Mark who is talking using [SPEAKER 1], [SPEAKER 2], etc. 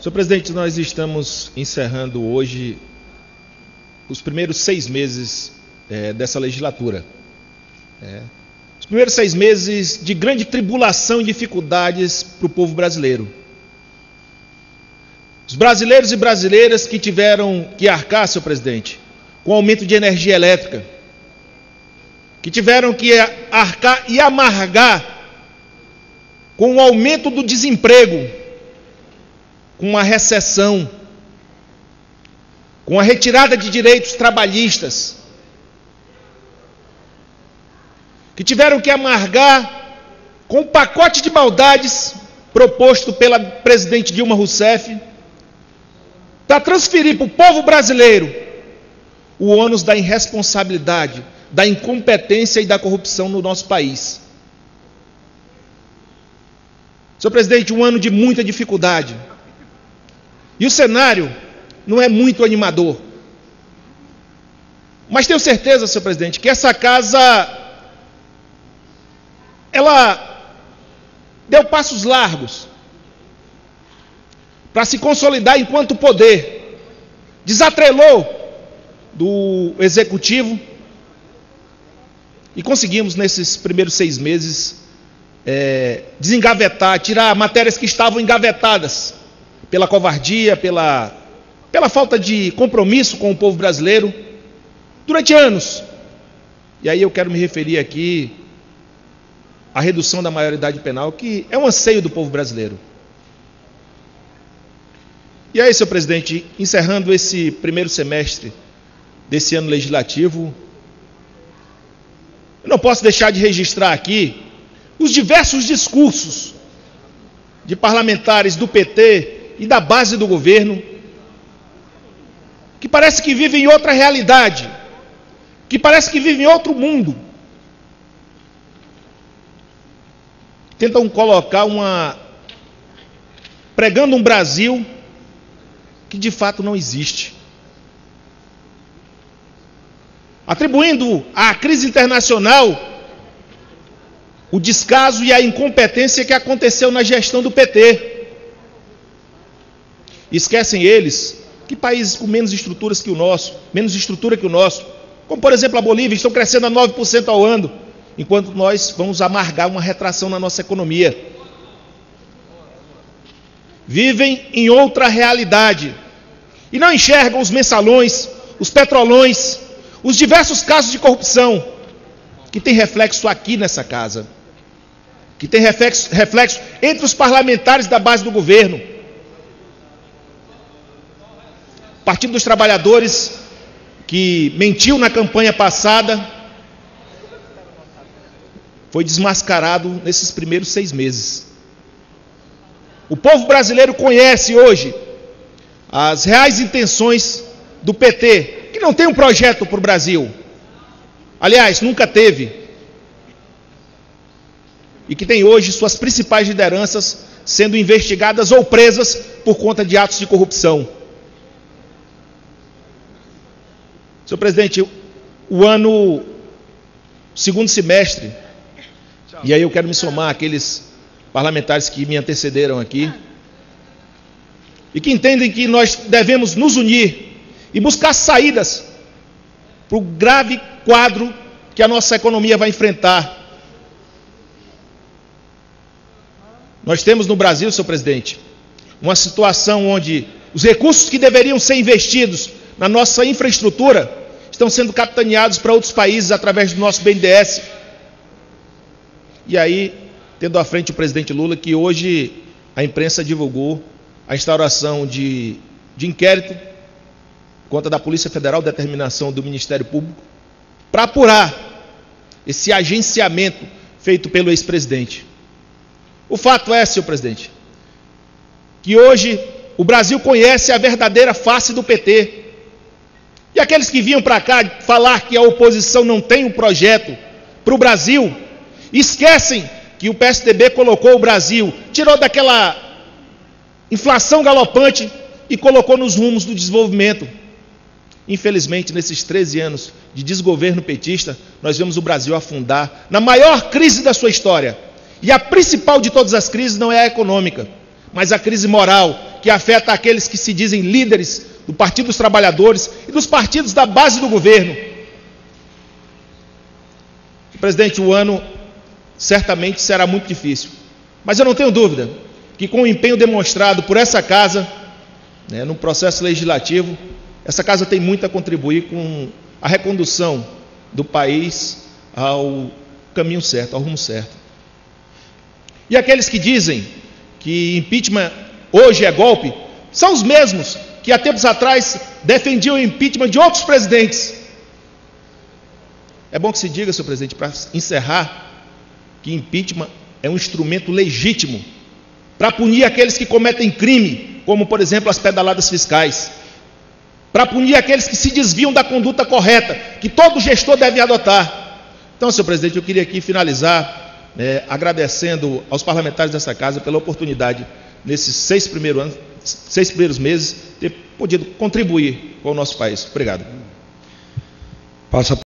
[SPEAKER 1] Senhor presidente, nós estamos encerrando hoje os primeiros 6 meses dessa legislatura. Os primeiros 6 meses de grande tribulação e dificuldades para o povo brasileiro. Os brasileiros e brasileiras que tiveram que arcar, senhor presidente, com o aumento de energia elétrica, que tiveram que arcar e amargar com o aumento do desemprego, com a recessão, com a retirada de direitos trabalhistas, que tiveram que amargar com o pacote de maldades proposto pela presidente Dilma Rousseff, para transferir para o povo brasileiro o ônus da irresponsabilidade, da incompetência e da corrupção no nosso país. Senhor presidente, um ano de muita dificuldade. E o cenário não é muito animador. Mas tenho certeza, senhor presidente, que essa casa, ela deu passos largos para se consolidar enquanto poder, desatrelou do executivo e conseguimos nesses primeiros 6 meses desengavetar, tirar matérias que estavam engavetadas pela covardia, pela falta de compromisso com o povo brasileiro durante anos. E aí eu quero me referir aqui à redução da maioridade penal, que é um anseio do povo brasileiro. E aí, senhor presidente, encerrando esse primeiro semestre desse ano legislativo, eu não posso deixar de registrar aqui os diversos discursos de parlamentares do PT e da base do governo, que parece que vivem em outra realidade, que parece que vivem em outro mundo. Tentam colocar pregando um Brasil que de fato não existe. Atribuindo à crise internacional o descaso e a incompetência que aconteceu na gestão do PT. Esquecem eles que países com menos estrutura que o nosso, como por exemplo a Bolívia, estão crescendo a 9% ao ano, enquanto nós vamos amargar uma retração na nossa economia. Vivem em outra realidade e não enxergam os mensalões, os petrolões, os diversos casos de corrupção que tem reflexo aqui nessa casa, que tem reflexo entre os parlamentares da base do governo. O Partido dos Trabalhadores, que mentiu na campanha passada, foi desmascarado nesses primeiros 6 meses. O povo brasileiro conhece hoje as reais intenções do PT, que não tem um projeto para o Brasil. Aliás, nunca teve. E que tem hoje suas principais lideranças sendo investigadas ou presas por conta de atos de corrupção. Senhor presidente, o segundo semestre, e aí eu quero me somar àqueles parlamentares que me antecederam aqui, e que entendem que nós devemos nos unir e buscar saídas para o grave quadro que a nossa economia vai enfrentar. Nós temos no Brasil, senhor presidente, uma situação onde os recursos que deveriam ser investidos na nossa infraestrutura estão sendo capitaneados para outros países através do nosso BNDES. E aí, tendo à frente o presidente Lula, que hoje a imprensa divulgou a instauração de inquérito por conta da Polícia Federal, determinação do Ministério Público, para apurar esse agenciamento feito pelo ex-presidente. O fato é, senhor presidente, que hoje o Brasil conhece a verdadeira face do PT. E aqueles que vinham para cá falar que a oposição não tem um projeto para o Brasil, esquecem que o PSDB colocou o Brasil, tirou daquela inflação galopante e colocou nos rumos do desenvolvimento. Infelizmente, nesses 13 anos de desgoverno petista, nós vemos o Brasil afundar na maior crise da sua história. E a principal de todas as crises não é a econômica, mas a crise moral, que afeta aqueles que se dizem líderes do Partido dos Trabalhadores e dos partidos da base do governo. Presidente, o ano certamente será muito difícil, mas eu não tenho dúvida que com o empenho demonstrado por essa casa, no processo legislativo, essa casa tem muito a contribuir com a recondução do país ao caminho certo, ao rumo certo. E aqueles que dizem que impeachment hoje é golpe, são os mesmos que há tempos atrás defendiam o impeachment de outros presidentes. É bom que se diga, senhor presidente, para encerrar, que impeachment é um instrumento legítimo para punir aqueles que cometem crime, como, por exemplo, as pedaladas fiscais, para punir aqueles que se desviam da conduta correta, que todo gestor deve adotar. Então, senhor presidente, eu queria aqui finalizar agradecendo aos parlamentares dessa casa pela oportunidade, nesses 6 primeiros meses, ter podido contribuir com o nosso país. Obrigado.